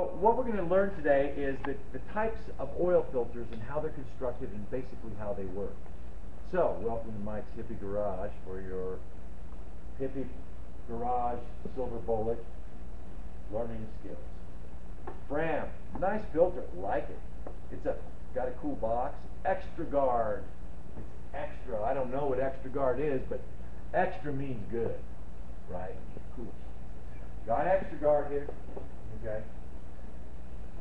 So what we're going to learn today is the types of oil filters and how they're constructed and basically how they work. So, welcome to Mike's Hippie Garage for your Hippie Garage Silver Bullet learning skills. Fram, nice filter, like it. It's got a cool box. Extra guard. It's extra. I don't know what extra guard is, but extra means good, right? Cool. Got extra guard here. Okay.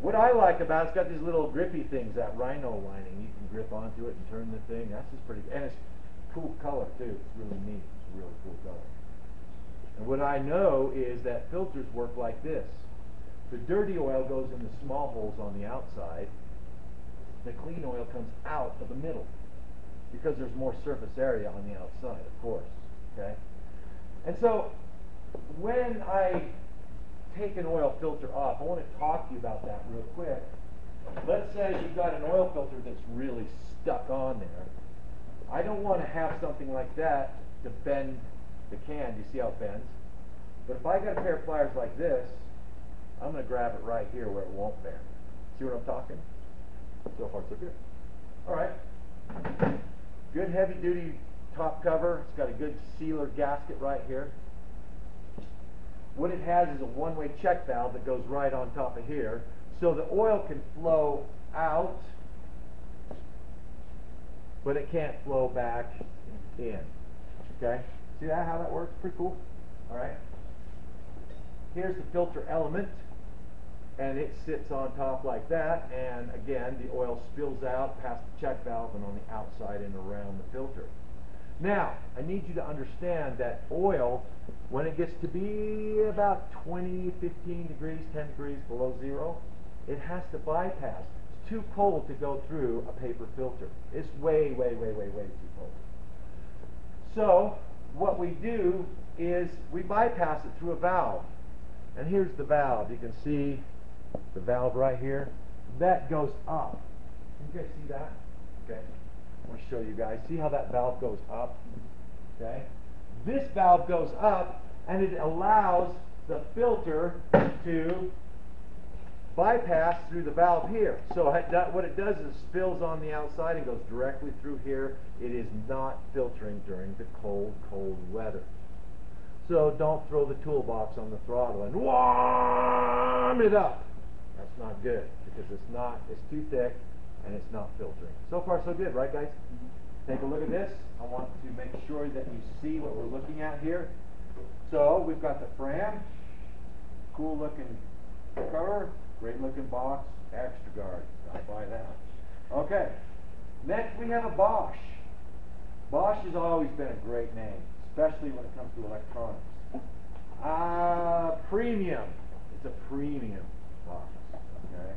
What I like about it's got these little grippy things, that rhino lining. You can grip onto it and turn the thing. That's just pretty good. And it's cool color too. It's really neat. It's a really cool color. And what I know is that filters work like this. The dirty oil goes in the small holes on the outside. The clean oil comes out of the middle because there's more surface area on the outside, of course. Okay? And so when I take an oil filter off, I want to talk to you about that real quick. Let's say you've got an oil filter that's really stuck on there. I don't want to have something like that to bend the can. Do you see how it bends? But if I got a pair of pliers like this, I'm going to grab it right here where it won't bend. See what I'm talking? So far, so good. All right. Good heavy-duty top cover. It's got a good sealer gasket right here. What it has is a one-way check valve that goes right on top of here, so the oil can flow out, but it can't flow back in. Okay? See that, how that works? Pretty cool. All right. Here's the filter element, and it sits on top like that, and again, the oil spills out past the check valve and on the outside and around the filter. Now, I need you to understand that oil, when it gets to be about 20, 15 degrees, 10 degrees below zero, it has to bypass. It's too cold to go through a paper filter. It's way, way, way, way, way too cold. So, what we do is we bypass it through a valve. And here's the valve. You can see the valve right here. That goes up. Can you guys see that? Okay. I want to show you guys. See how that valve goes up? Okay. This valve goes up, and it allows the filter to bypass through the valve here. So what it does is spills on the outside and goes directly through here. It is not filtering during the cold, cold weather. So don't throw the toolbox on the throttle and warm it up. That's not good because it's too thick and it's not filtering. So far so good, right guys? Take a look at this. I want to make sure that you see what we're looking at here. So we've got the Fram, cool looking cover, great looking box, extra guard. Gotta buy that. Okay. Next we have a Bosch. Bosch has always been a great name, especially when it comes to electronics. Premium. It's a premium box. Okay.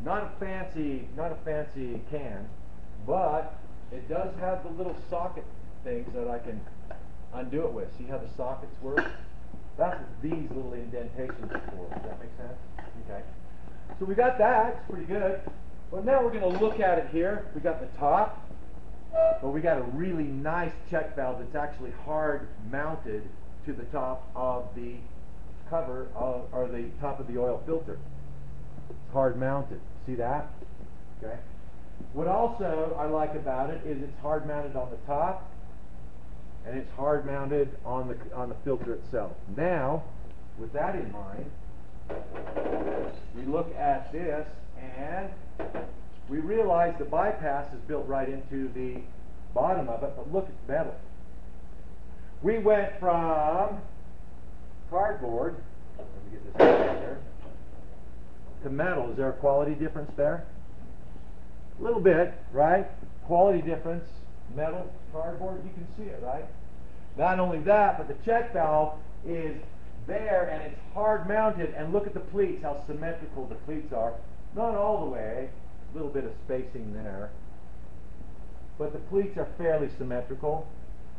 Not a fancy can, but it does have the little socket things that I can undo it with. See how the sockets work? That's what these little indentations are for. Does that make sense? Okay. So we got that. It's pretty good. But now we're going to look at it here. We got the top, but we got a really nice check valve that's actually hard mounted to the top of the cover or the top of the oil filter. It's hard mounted. See that? Okay. What also I like about it is it's hard mounted on the top and it's hard mounted on the filter itself. Now, with that in mind, we look at this and we realize the bypass is built right into the bottom of it, but look at the metal. We went from cardboard, let me get this out here, to metal. Is there a quality difference there? A little bit, right? Quality difference, metal, cardboard, you can see it, right? Not only that, but the check valve is there and it's hard mounted, and look at the pleats, how symmetrical the pleats are. Not all the way, a little bit of spacing there, but the pleats are fairly symmetrical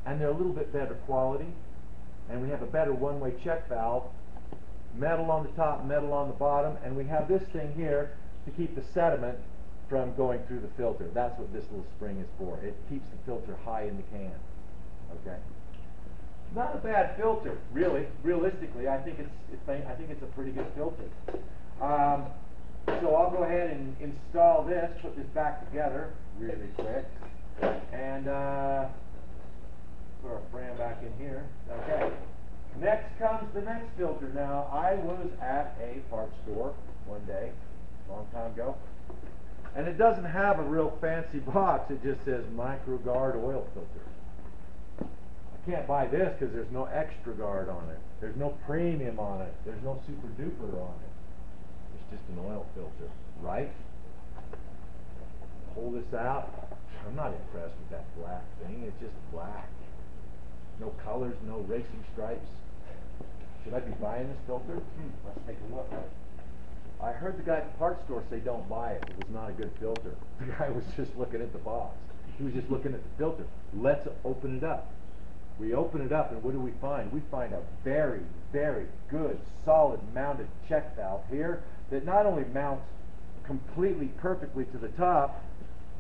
and they're a little bit better quality, and we have a better one-way check valve. Metal on the top, metal on the bottom, and we have this thing here to keep the sediment from going through the filter. That's what this little spring is for. It keeps the filter high in the can. Okay. Not a bad filter, really. Realistically, I think it's a pretty good filter. So I'll go ahead and install this, put this back together really quick, and put our frame back in here. Okay. Next comes the next filter. Now, I was at a parts store one day, a long time ago, and it doesn't have a real fancy box. It just says Micro Guard oil filter. I can't buy this because there's no extra guard on it. There's no premium on it. There's no super duper on it. It's just an oil filter, right? Pull this out. I'm not impressed with that black thing. It's just black. No colors, no racing stripes. Should I be buying this filter? Let's take a look. I heard the guy at the parts store say don't buy it. It was not a good filter. The guy was just looking at the box. He was just looking at the filter. Let's open it up. We open it up, and what do we find? We find a very, very good, solid mounted check valve here that not only mounts completely perfectly to the top,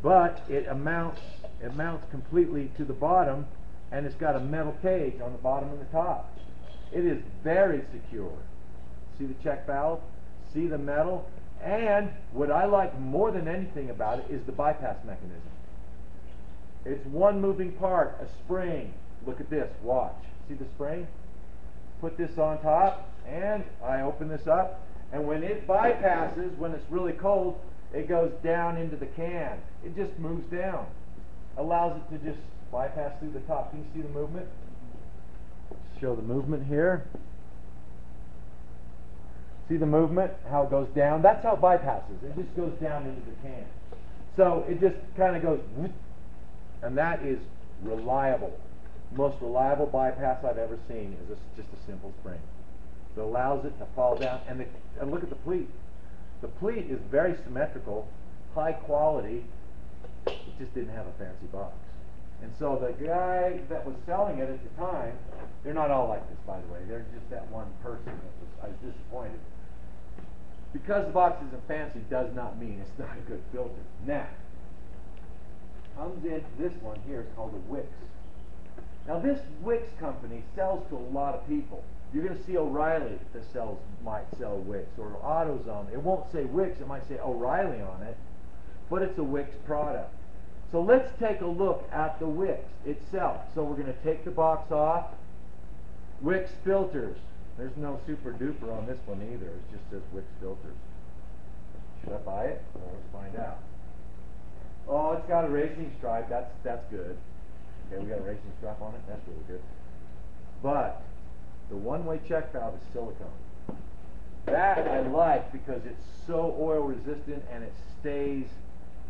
but it mounts completely to the bottom, and it's got a metal cage on the bottom and the top. It is very secure. See the check valve? See the metal? And what I like more than anything about it is the bypass mechanism. It's one moving part, a spring. Look at this, watch. See the spring? Put this on top, and I open this up, and when it bypasses, when it's really cold, it goes down into the can. It just moves down. Allows it to just bypass through the top. Can you see the movement? Show the movement here. See the movement, how it goes down? That's how it bypasses. It just goes down into the can. So it just kind of goes, whoop, and that is reliable. Most reliable bypass I've ever seen is just a simple spring. It allows it to fall down, and look at the pleat. The pleat is very symmetrical, high quality. It just didn't have a fancy box. And so the guy that was selling it at the time, they're not all like this, by the way. They're just that one person I was disappointed. Because the box isn't fancy does not mean it's not a good filter. Now, comes into this one here. It's called a Wix. Now this Wix company sells to a lot of people. You're going to see O'Reilly that might sell Wix, or AutoZone. It won't say Wix, it might say O'Reilly on it, but it's a Wix product. So let's take a look at the Wix itself. So we're going to take the box off. Wix filters. There's no super duper on this one either. It just says Wix filters. Should I buy it? Well, let's find out. Oh, it's got a racing stripe. That's good. Okay, we got a racing stripe on it. That's really good. But the one-way check valve is silicone. That I like because it's so oil resistant and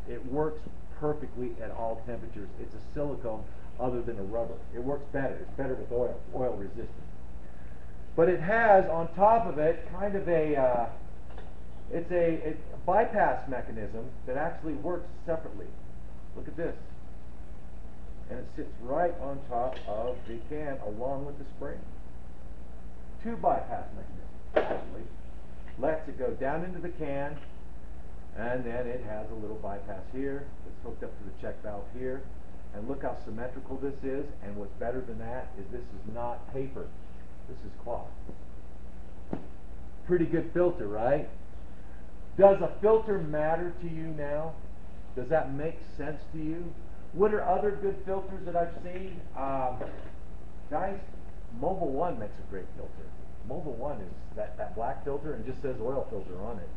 it works perfectly at all temperatures. It's a silicone other than a rubber. It works better. It's better with oil resistant. But it has on top of it kind of a bypass mechanism that actually works separately. Look at this. And it sits right on top of the can along with the spring. Two bypass mechanisms, actually. Lets it go down into the can, and then it has a little bypass here that's hooked up to the check valve here. And look how symmetrical this is, and what's better than that is this is not paper. This is cloth. Pretty good filter, right? Does a filter matter to you now? Does that make sense to you? What are other good filters that I've seen? Guys, Mobil 1 makes a great filter. Mobil 1 is that black filter and just says oil filter on it.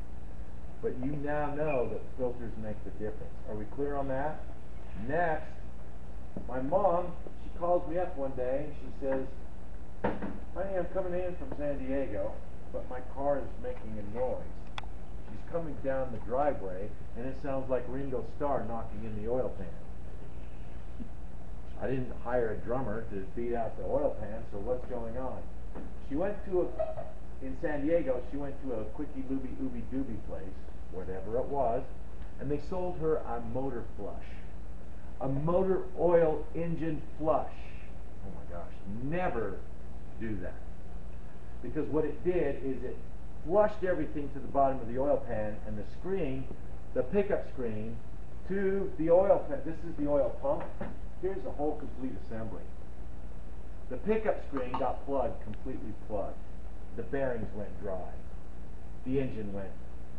But you now know that filters make the difference. Are we clear on that? Next, my mom, she calls me up one day and she says, "Honey, I'm coming in from San Diego, but my car is making a noise." She's coming down the driveway and it sounds like Ringo Starr knocking in the oil pan. I didn't hire a drummer to beat out the oil pan, so what's going on? She went to in San Diego, she went to a quickie looby ooby dooby place, whatever it was, and they sold her a motor flush. A motor oil engine flush. Oh my gosh, never do that. Because what it did is it flushed everything to the bottom of the oil pan and the screen, the pickup screen, to the oil pan. This is the oil pump. Here's a whole complete assembly. The pickup screen got plugged, completely plugged. The bearings went dry. The engine went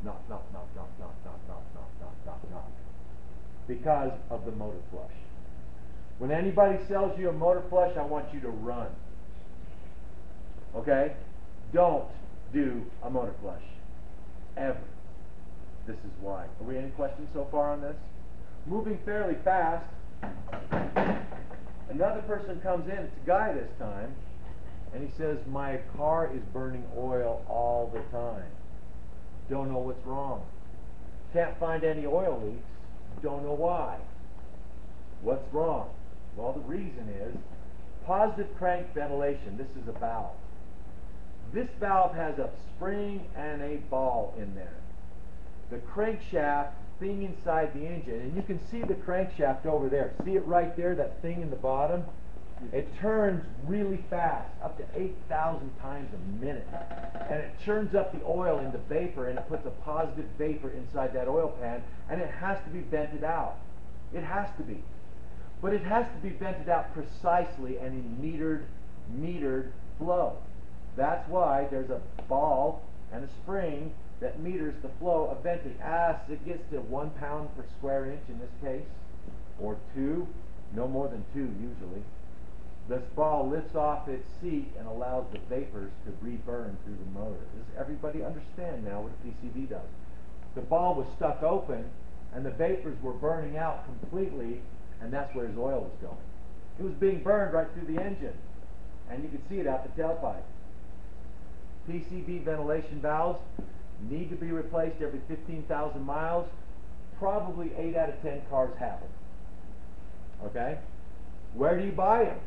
knock, knock, knock, knock, knock, knock, knock, knock, knock, knock, knock. Because of the motor flush. When anybody sells you a motor flush, I want you to run. Okay? Don't do a motor flush. Ever. This is why. Are we any questions so far on this? Moving fairly fast. Another person comes in, it's a guy this time, and he says, my car is burning oil all the time. Don't know what's wrong. Can't find any oil leaks. Don't know why. What's wrong? Well, the reason is positive crank ventilation. This is a valve. This valve has a spring and a ball in there. The crankshaft thing inside the engine, and you can see the crankshaft over there. See it right there, that thing in the bottom? It turns really fast, up to 8,000 times a minute. And it churns up the oil into vapor, and it puts a positive vapor inside that oil pan, and it has to be vented out. It has to be. But it has to be vented out precisely and in metered flow. That's why there's a ball and a spring that meters the flow of venting. As it gets to 1 pound per square inch in this case, or 2, no more than 2 usually, this ball lifts off its seat and allows the vapors to reburn through the motor. Does everybody understand now what a PCV does? The ball was stuck open and the vapors were burning out completely, and that's where his oil was going. It was being burned right through the engine, and you could see it out the tailpipe. PCV ventilation valves need to be replaced every 15,000 miles. Probably 8 out of 10 cars have them. Okay? Where do you buy them?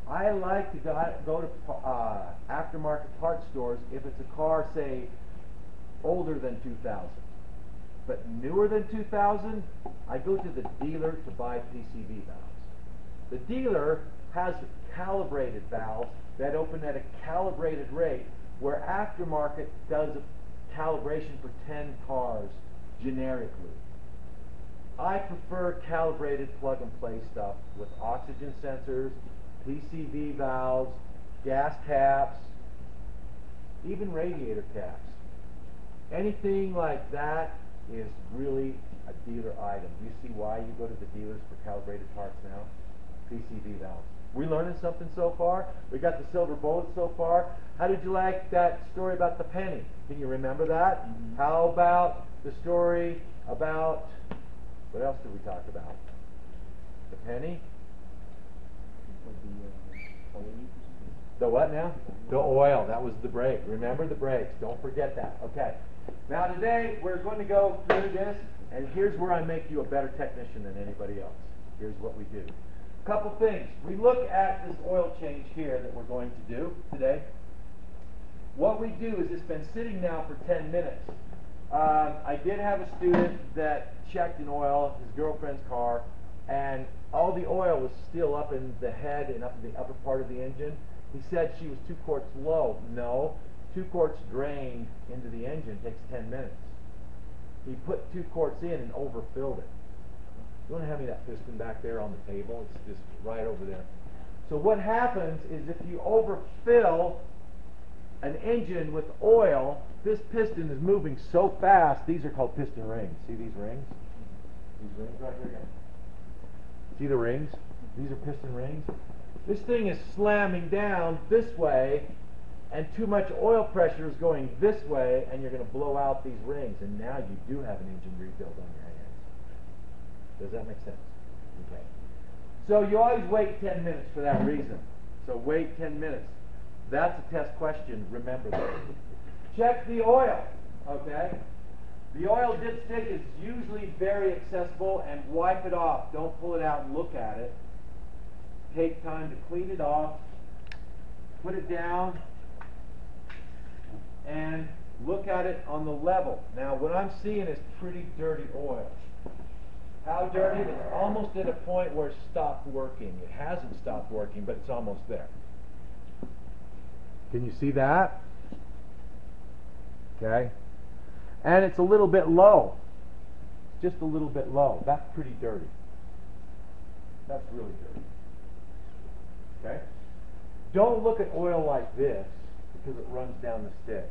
I like to go to aftermarket parts stores if it's a car, say, older than 2000. But newer than 2000, I go to the dealer to buy PCV valves. The dealer has calibrated valves that open at a calibrated rate, where aftermarket does a calibration for 10 cars generically. I prefer calibrated plug-and-play stuff with oxygen sensors, PCV valves, gas caps, even radiator caps. Anything like that is really a dealer item. Do you see why you go to the dealers for calibrated parts now? PCV valves. We learning something so far? We got the silver bullet so far. How did you like that story about the penny? Can you remember that? Mm-hmm. How about the story about, what else did we talk about? The penny? The what now? The oil. That was the brake. Remember the brakes. Don't forget that. Okay. Now today we're going to go through this, and here's where I make you a better technician than anybody else. Here's what we do. Couple things. We look at this oil change here that we're going to do today. What we do is it's been sitting now for 10 minutes. I did have a student that checked an oil, his girlfriend's car, and all the oil was still up in the head and up in the upper part of the engine. He said she was 2 quarts low. No, 2 quarts drained into the engine takes 10 minutes. He put 2 quarts in and overfilled it. You want to hand me that piston back there on the table? It's just right over there. So what happens is if you overfill an engine with oil, this piston is moving so fast. These are called piston rings. See these rings? These rings right here again. See the rings? These are piston rings. This thing is slamming down this way, and too much oil pressure is going this way, and you're going to blow out these rings, and now you do have an engine rebuild on your hands. Does that make sense? Okay. So you always wait 10 minutes for that reason. So wait 10 minutes. That's a test question. Remember that. Check the oil. Okay? The oil dipstick is usually very accessible, and wipe it off. Don't pull it out and look at it. Take time to clean it off. Put it down and look at it on the level. Now what I'm seeing is pretty dirty oil. How dirty? It's almost at a point where it stopped working. It hasn't stopped working, but it's almost there. Can you see that? Okay. And it's a little bit low. Just a little bit low. That's pretty dirty. That's really dirty. Okay? Don't look at oil like this, because it runs down the stick.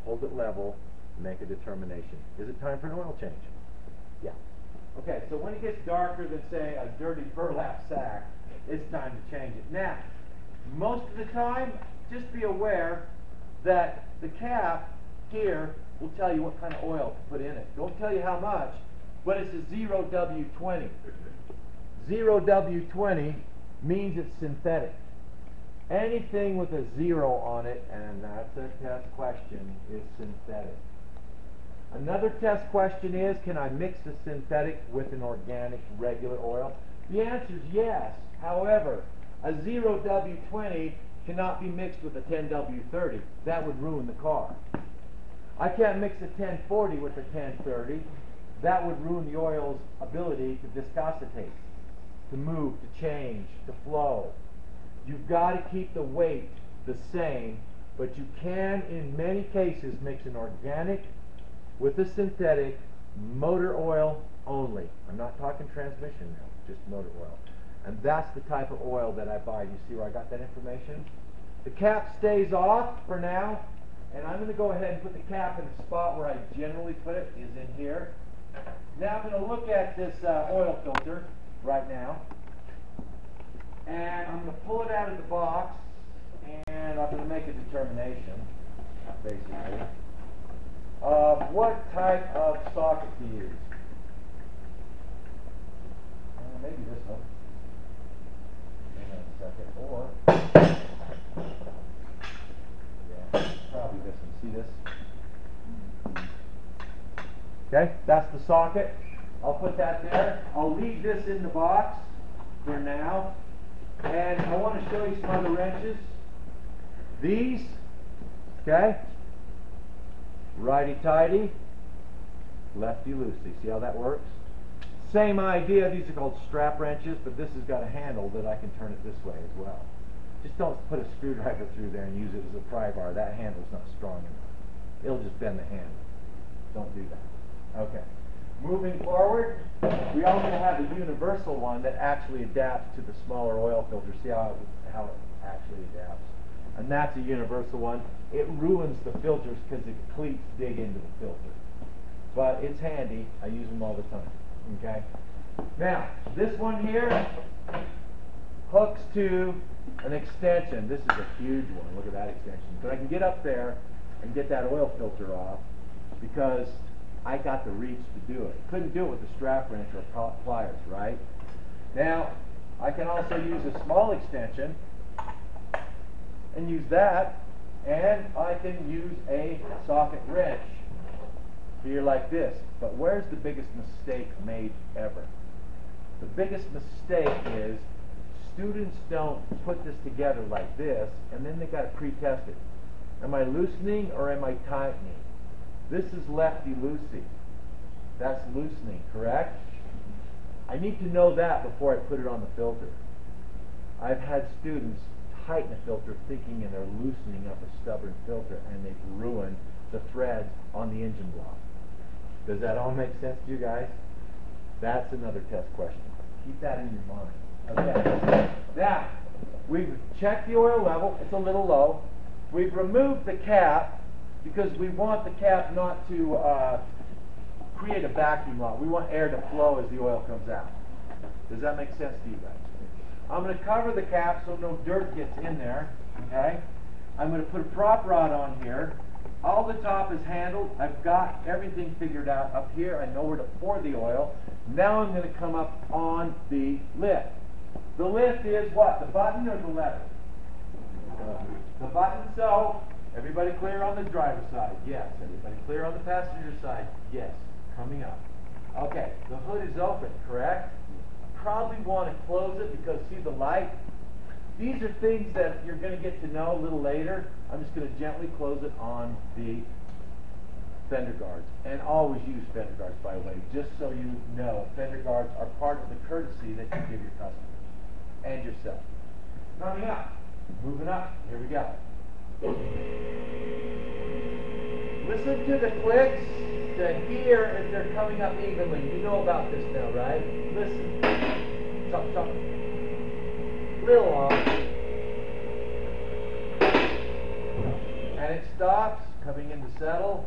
Hold it level make a determination. Is it time for an oil change? Yeah. Okay, so when it gets darker than, say, a dirty burlap sack, it's time to change it. Now, most of the time, just be aware that the cap here will tell you what kind of oil to put in it. Don't tell you how much, but it's a 0W20. 0W20 means it's synthetic. Anything with a 0 on it, and that's a test question, is synthetic. Another test question is, can I mix the synthetic with an organic regular oil? The answer is yes. However, a 0W20 cannot be mixed with a 10W30. That would ruin the car. I can't mix a 1040 with a 1030. That would ruin the oil's ability to viscositate, to move, to change, to flow. You've got to keep the weight the same, but you can, in many cases, mix an organic with a synthetic motor oil only. I'm not talking transmission now, just motor oil. And that's the type of oil that I buy. You see where I got that information? The cap stays off for now, and I'm going to go ahead and put the cap in the spot where I generally put it, is in here. Now I'm going to look at this oil filter right now, and I'm going to pull it out of the box, and I'm going to make a determination, basically, of what type of socket to use. Maybe this one. Hang on a second. Or, yeah, probably this one. See this? Okay, that's the socket. I'll put that there. I'll leave this in the box for now. And I want to show you some other wrenches. These, okay? Righty-tighty, lefty-loosey. See how that works? Same idea. These are called strap wrenches, but this has got a handle that I can turn it this way as well. Just don't put a screwdriver through there and use it as a pry bar. That handle's not strong enough. It'll just bend the handle. Don't do that. Okay. Moving forward, we also have a universal one that actually adapts to the smaller oil filter. See how it actually adapts? And that's a universal one. It ruins the filters because the cleats dig into the filter. But it's handy. I use them all the time. Okay? Now, this one here hooks to an extension. This is a huge one. Look at that extension. But I can get up there and get that oil filter off because I got the reach to do it. Couldn't do it with a strap wrench or pliers, right? Now, I can also use a small extension and use that, and I can use a socket wrench here like this. But where's the biggest mistake made ever? The biggest mistake is students don't put this together like this, and then they got to pre-test it. Am I loosening or am I tightening? This is lefty-loosey. That's loosening, correct? I need to know that before I put it on the filter. I've had students tighten a filter thinking they're loosening up a stubborn filter, and they've ruined the threads on the engine block. Does that all make sense to you guys? That's another test question. Keep that in your mind. Okay. Now, we've checked the oil level. It's a little low. We've removed the cap because we want the cap not to create a vacuum lock. We want air to flow as the oil comes out. Does that make sense to you guys? I'm going to cover the cap so no dirt gets in there. Okay? I'm going to put a prop rod on here. All the top is handled. I've got everything figured out up here. I know where to pour the oil. Now I'm going to come up on the lift. The lift is what? The button or the lever? The button. So, everybody clear on the driver's side? Yes. Everybody clear on the passenger side? Yes. Coming up. Okay. The hood is open, correct? Probably want to close it because see the light? These are things that you're going to get to know a little later. I'm just going to gently close it on the fender guards. And always use fender guards, by the way, just so you know. Fender guards are part of the courtesy that you give your customers and yourself. Coming up. Moving up. Here we go. Listen to the clicks to hear if they're coming up evenly. You know about this now, right? Listen. Chop, chop. Little off. And it stops, coming into settle.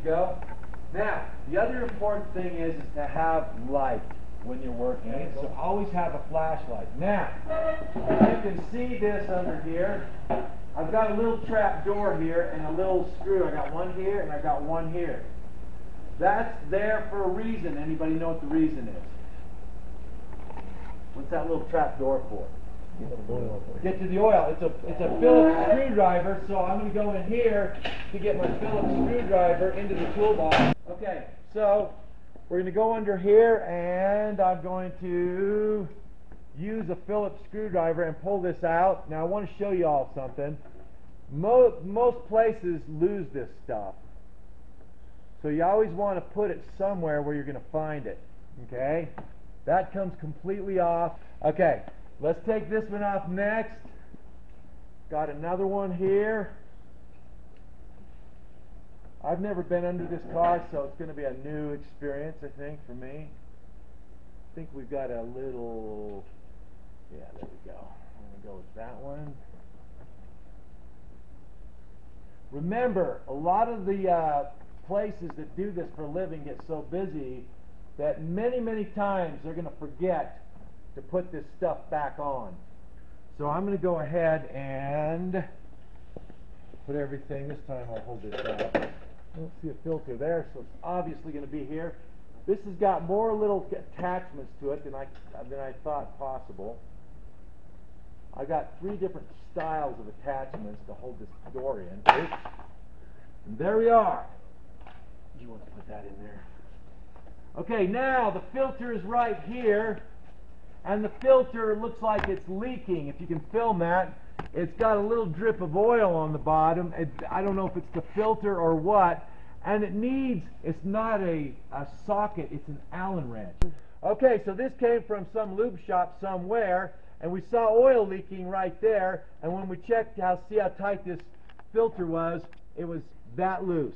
you go. Now, the other important thing is to have light when you're working. So always have a flashlight. Now, you can see this under here. I've got a little trap door here and a little screw. I got one here and I got one here. That's there for a reason. Anybody know what the reason is? What's that little trap door for? Get to the oil. It's a Phillips screwdriver, so I'm going to go in here to get my Phillips screwdriver into the toolbox. Okay, so we're going to go under here, and I'm going to use a Phillips screwdriver and pull this out. Now I want to show you all something. Most places lose this stuff, so you always want to put it somewhere where you're going to find it. Okay, that comes completely off. Okay. Let's take this one off next. Got another one here. I've never been under this car, so it's going to be a new experience, I think, for me. I think we've got a little... Yeah, there we go. I'm going to go with that one. Remember, a lot of the places that do this for a living get so busy that many times they're going to forget to put this stuff back on. So I'm going to go ahead and put everything. This time I'll hold this up. I don't see a filter there, so it's obviously going to be here. This has got more little attachments to it than I thought possible. I got 3 different styles of attachments to hold this door in. Oops. And there we are. You want to put that in there. Okay, now the filter is right here. And the filter looks like it's leaking. If you can film that, it's got a little drip of oil on the bottom. I don't know if it's the filter or what. And it's not a socket, it's an Allen wrench. Okay, so this came from some lube shop somewhere, and we saw oil leaking right there. And when we checked see how tight this filter was, it was that loose.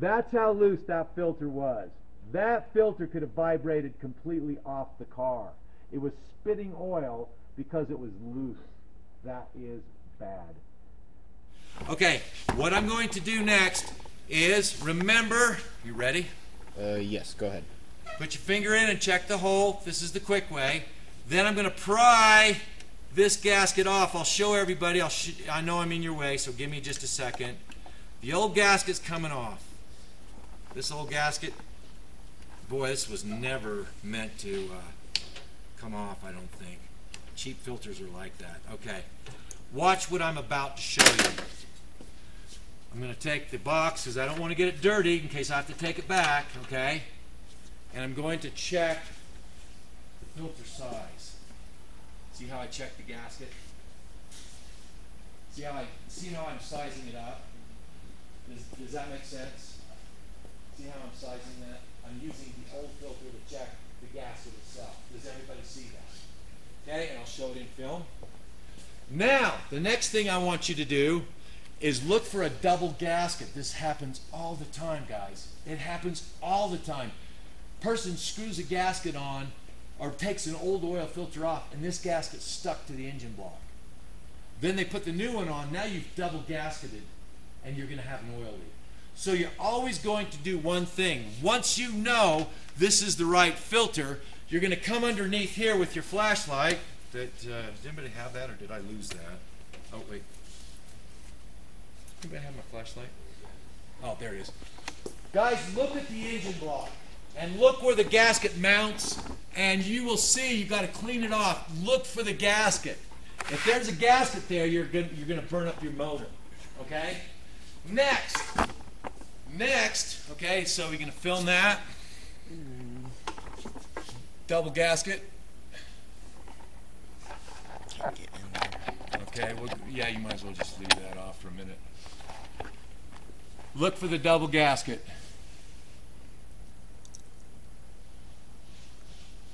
That's how loose that filter was. That filter could have vibrated completely off the car. It was spitting oil because it was loose. That is bad. Okay, what I'm going to do next is, remember, you ready? Yes, go ahead. Put your finger in and check the hole. This is the quick way. Then I'm going to pry this gasket off. I'll show everybody. I know I'm in your way, so give me just a second. The old gasket's coming off. This old gasket, boy, this was never meant to come off, I don't think. Cheap filters are like that. Okay, watch what I'm about to show you. I'm going to take the box because I don't want to get it dirty in case I have to take it back, okay? And I'm going to check the filter size. See how I check the gasket? See how I'm sizing it up? Does that make sense? See how I'm sizing that? I'm using the old filter to check the gasket itself. Does everybody see that? Okay, and I'll show it in film. Now, the next thing I want you to do is look for a double gasket. This happens all the time, guys. It happens all the time. Person screws a gasket on or takes an old oil filter off, and this gasket's stuck to the engine block. Then they put the new one on. Now you've double gasketed, and you're going to have an oil leak. So you're always going to do one thing. Once you know this is the right filter, you're going to come underneath here with your flashlight. Does anybody have that, or did I lose that? Oh, wait. Anybody have my flashlight? Oh, there it is. Guys, look at the engine block. And look where the gasket mounts, and you will see you've got to clean it off. Look for the gasket. If there's a gasket there, you're going to burn up your motor. Okay? Next, okay, so we're going to film that. Double gasket. Can't get in there. Okay, well, yeah, you might as well just leave that off for a minute. Look for the double gasket.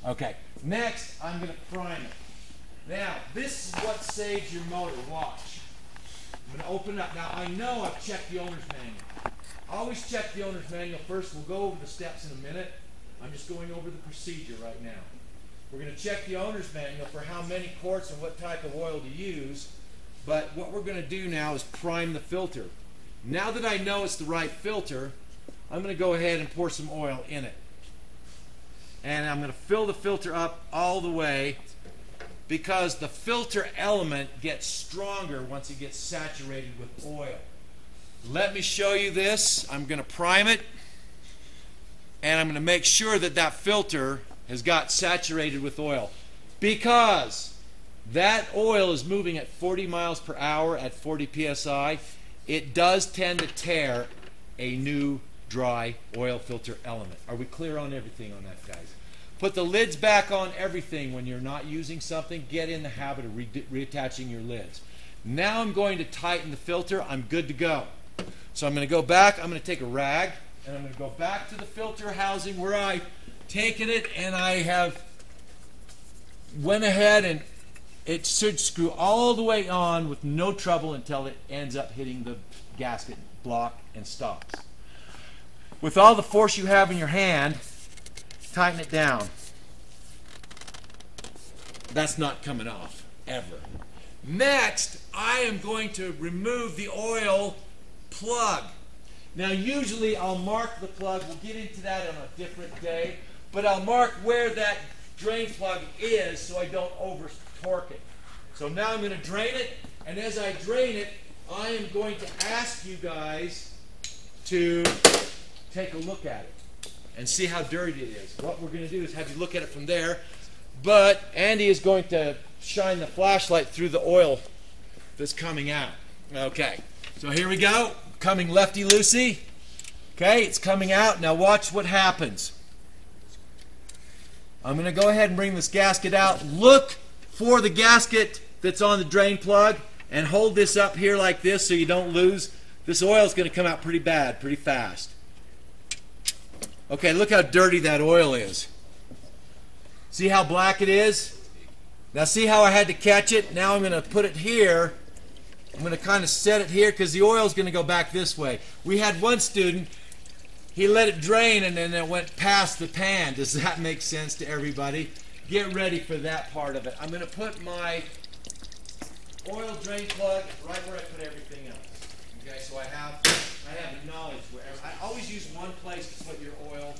Okay, next I'm going to prime it. Now, this is what saves your motor. Watch. I'm going to open it up. Now, I know I've checked the owner's manual. Always check the owner's manual first. We'll go over the steps in a minute. I'm just going over the procedure right now. We're going to check the owner's manual for how many quarts and what type of oil to use. But what we're going to do now is prime the filter. Now that I know it's the right filter, I'm going to go ahead and pour some oil in it. And I'm going to fill the filter up all the way, because the filter element gets stronger once it gets saturated with oil. Let me show you this. I'm going to prime it, and I'm going to make sure that that filter has got saturated with oil, because that oil is moving at 40 miles per hour at 40 psi. It does tend to tear a new dry oil filter element. Are we clear on everything on that, guys? Put the lids back on everything when you're not using something. Get in the habit of reattaching your lids. Now I'm going to tighten the filter. I'm good to go. So I'm going to go back. I'm going to take a rag, and I'm going to go back to the filter housing where I've taken it, and I have went ahead, and it should screw all the way on with no trouble until it ends up hitting the gasket block and stops. With all the force you have in your hand, tighten it down. That's not coming off, ever. Next, I am going to remove the oil plug. Now, usually I'll mark the plug. We'll get into that on a different day. But I'll mark where that drain plug is so I don't over torque it. So now I'm going to drain it. And as I drain it, I am going to ask you guys to take a look at it and see how dirty it is. What we're going to do is have you look at it from there, but Andy is going to shine the flashlight through the oil that's coming out. Okay, so here we go, coming lefty-loosey. Okay, it's coming out. Now watch what happens. I'm going to go ahead and bring this gasket out. Look for the gasket that's on the drain plug, and hold this up here like this so you don't lose. This oil is going to come out pretty bad, pretty fast. Okay, look how dirty that oil is. See how black it is? Now see how I had to catch it? Now I'm going to put it here. I'm going to kind of set it here because the oil is going to go back this way. We had one student, he let it drain and then it went past the pan. Does that make sense to everybody? Get ready for that part of it. I'm going to put my oil drain plug right where I put everything else. Okay, so I have knowledge wherever. I always use one place to put your oil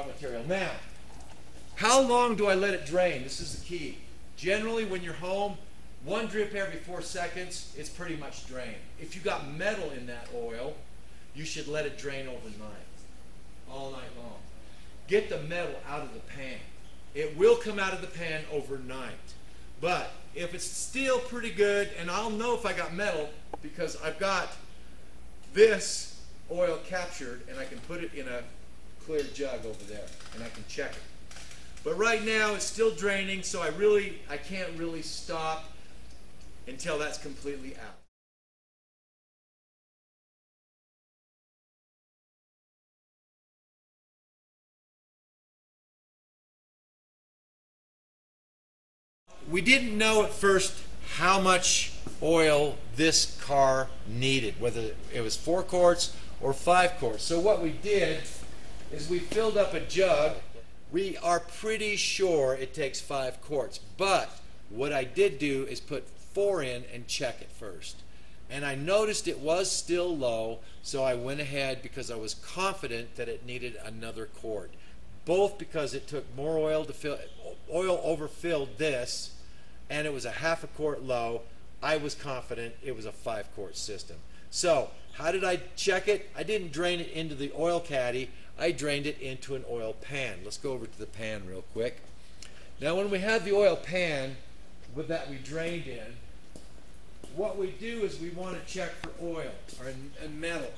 material. Now, how long do I let it drain? This is the key. Generally, when you're home, one drip every 4 seconds, it's pretty much drained. If you got metal in that oil, you should let it drain overnight, all night long. Get the metal out of the pan. It will come out of the pan overnight. But if it's still pretty good, and I'll know if I got metal because I've got this oil captured and I can put it in a clear jug over there and I can check it. But right now it's still draining, so I can't really stop until that's completely out. We didn't know at first how much oil this car needed, whether it was 4 quarts or 5 quarts. So what we did is we filled up a jug. We are pretty sure it takes 5 quarts, but what I did do is put 4 in and check it first. And I noticed it was still low, so I went ahead because I was confident that it needed another quart. Both because it took more oil to fill, oil overfilled this, and it was a ½ quart low. I was confident it was a 5 quart system. So how did I check it? I didn't drain it into the oil caddy. I drained it into an oil pan. Let's go over to the pan real quick. Now when we have the oil pan with that we drained in, what we do is we want to check for oil or metal.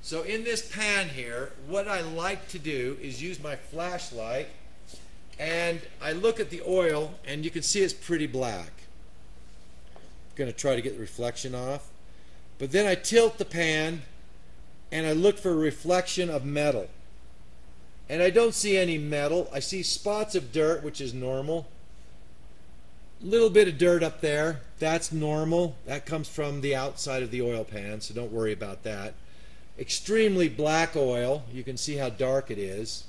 So in this pan here, what I like to do is use my flashlight, and I look at the oil, and you can see it's pretty black. I'm going to try to get the reflection off. But then I tilt the pan, and I look for a reflection of metal. And I don't see any metal. I see spots of dirt, which is normal. A little bit of dirt up there. That's normal. That comes from the outside of the oil pan, so don't worry about that. Extremely black oil. You can see how dark it is.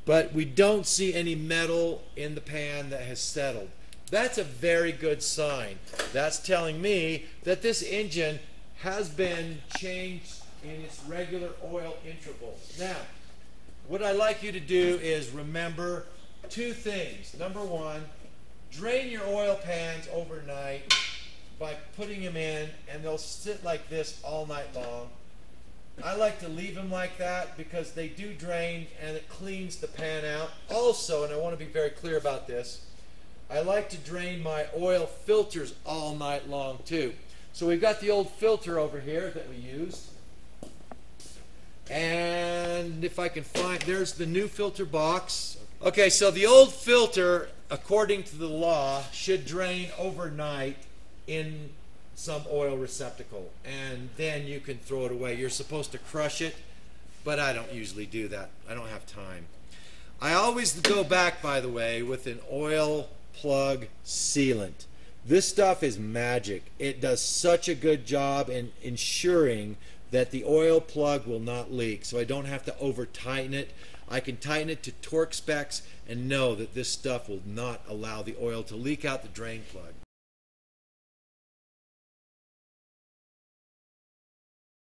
But we don't see any metal in the pan that has settled. That's a very good sign. That's telling me that this engine has been changed in its regular oil intervals. Now, what I'd like you to do is remember two things. Number one, drain your oil pans overnight by putting them in, and they'll sit like this all night long. I like to leave them like that because they do drain and it cleans the pan out. Also, and I want to be very clear about this, I like to drain my oil filters all night long too. So we've got the old filter over here that we used. And if I can find, there's the new filter box. Okay, so the old filter, according to the law, should drain overnight in some oil receptacle, and then you can throw it away. You're supposed to crush it, but I don't usually do that. I don't have time. I always go back, by the way, with an oil plug sealant. This stuff is magic. It does such a good job in ensuring that the oil plug will not leak, so I don't have to over tighten it. I can tighten it to torque specs and know that this stuff will not allow the oil to leak out the drain plug.